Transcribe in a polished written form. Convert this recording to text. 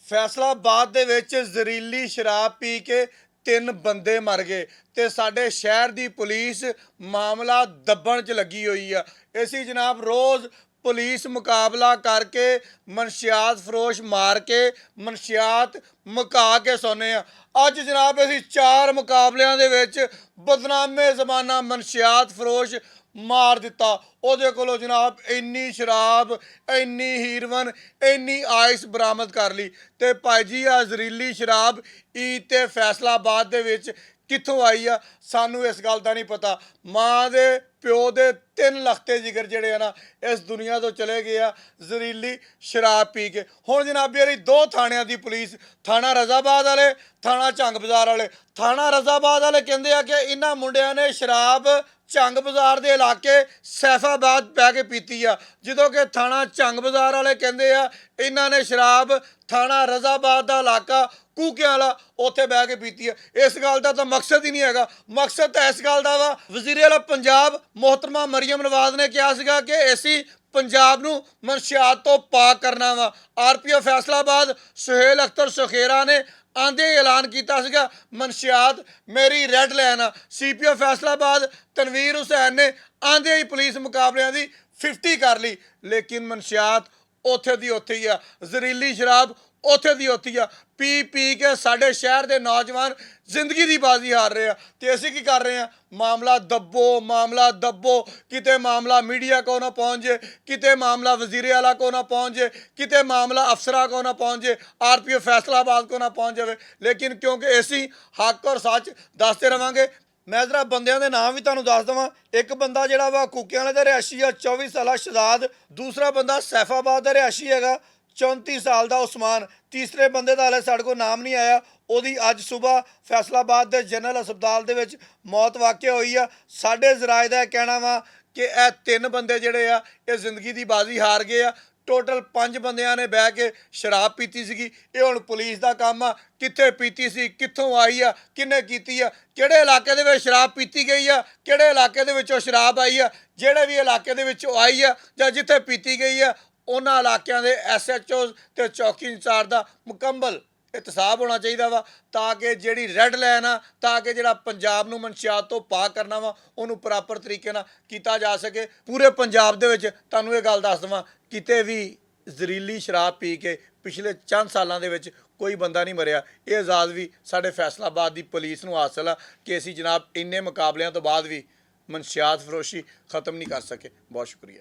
फैसलाबाद दे विच ਜ਼ਹਿਰੀਲੀ शराब पी के 3 बंदे मर गए ते साडे शहर दी पुलिस मामला दब्बण च लगी हुई आ। इसी जनाब रोज़ पुलिस मुकाबला करके मनशियात फरोश मार के मनशियात मुका के सौने अज जनाब असी 4 मुकाबलियां दे विच बदनामे जमाना मनशियात फरोश मार दिता। ਉਹਦੇ ਕੋਲੋਂ जनाब इन्नी शराब इन्नी हीरोइन इन्नी आइस बरामद कर ली ते भाई जी आ ਜ਼ਹਿਰੀਲੀ शराब ते फैसलाबाद दे विच कित्थों आई आ सानू इस गल का नहीं पता। माँ दे प्यो दे 3 लखते जिगर जिहड़े आ ना इस दुनिया तो चले गए आ ਜ਼ਹਿਰੀਲੀ शराब पी के। हुण जनाब यारी 2 थाणियां दी पुलिस थाणा रजाबाद वाले थाणा झंग बाजार वाले थाणा रजाबाद वाले कहंदे आ कि इन्हां मुंडियां ने शराब झंग बाजार के इलाके सैफाबाद पै के पीती आ, जो कि थाणा झंग बाजार वाले कहते हैं इन्हों ने शराब थाणा रजाबाद का इलाका कूकियां वाला उत्थे बह के पीती है। इस गल का तो मकसद ही नहीं है। मकसद तो इस गल का वा वज़ीर आला पंजाब मोहतरमा मरियम नवाज ने कहा सीगा कि असी पंजाब नूं मनशियात तो पाक करना वा। RPO फैसलाबाद सुहेल अख्तर सुखेरा ने आंदे ऐलान किया सीगा मनशियात मेरी रेड लाइन आ। CPO फैसलाबाद तनवीर हुसैन ने आंदे ही पुलिस मुकाबलियां दी 50 कर ली, लेकिन मनशियात उत्थे दी उत्थे ही आ। ਜ਼ਹਿਰੀਲੀ शराब उत्थे दी उत्थे ही आ। पी पी के साडे शहर के नौजवान जिंदगी की बाजी हार रहे हैं तो असीं की कर रहे हैं मामला दब्बो किते मामला मीडिया को ना पहुँच जाए, किते मामला वज़ीर आला को ना पहुँच जाए, किते मामला अफसरा को ना पहुँच जाए, RPO फैसलाबाद को ना पहुँच जाए। लेकिन क्योंकि असीं हक और सच दसते रहांगे। मैं जरा बंदियां दे नाम भी तुहानूं दस देवां। एक बंदा जिहड़ा वा कूकियां वाले दा रिहायशी आ 24 साला शहजाद, दूसरा बंदा सैफाबाद दा रिहायशी हैगा 34 साल का उस्मान, तीसरे बंदे का हाले साढ़े को नाम नहीं आया। उहदी अज सुबह फैसलाबाद के जनरल हस्पताल दे विच मौत वाक़या हुई आ। साडे ज़राए दा कहना वा कि यह 3 बंदे जिहड़े आ ये जिंदगी की बाजी हार गए आ। टोटल 5 बंदियां ने बह के शराब पीती सीगी। ये हुण पुलिस का काम आ कित्थे पीती सी, कित्थों आई आ, किन्ने कीती आ, किहड़े इलाके दे विच शराब पीती गई आ, किहड़े इलाके दे विचों शराब आई आ। जिहड़े भी इलाके दे विचों आई आ जां जिथे पीती गई आ उन्हां इलाकिਆਂ ਦੇ SHO ਤੇ चौकी इंचार्ज का मुकम्मल एहतसाब होना चाहिए वा ताकि जिहड़ी रैड लाइन आ ताकि जिहड़ा पंजाब नूं मनशियात तो पाक करना वा उहनूं प्रॉपर तरीके नाल कीता जा सके। पूरे पंजाब दे विच तुहानूं इह गल दस देवां किते भी ਜ਼ਹਿਰੀਲੀ शराब पी के पिछले चंद सालों के विच कोई बंदा नहीं मरिया। ये एजाज़ भी साडे फैसलाबाद की पुलिस नूं हासिल आ कि असीं जनाब इन्ने मुकाबलिਆਂ तो बाद भी मनशियात फरोशी खत्म नहीं कर सके। बहुत शुक्रिया।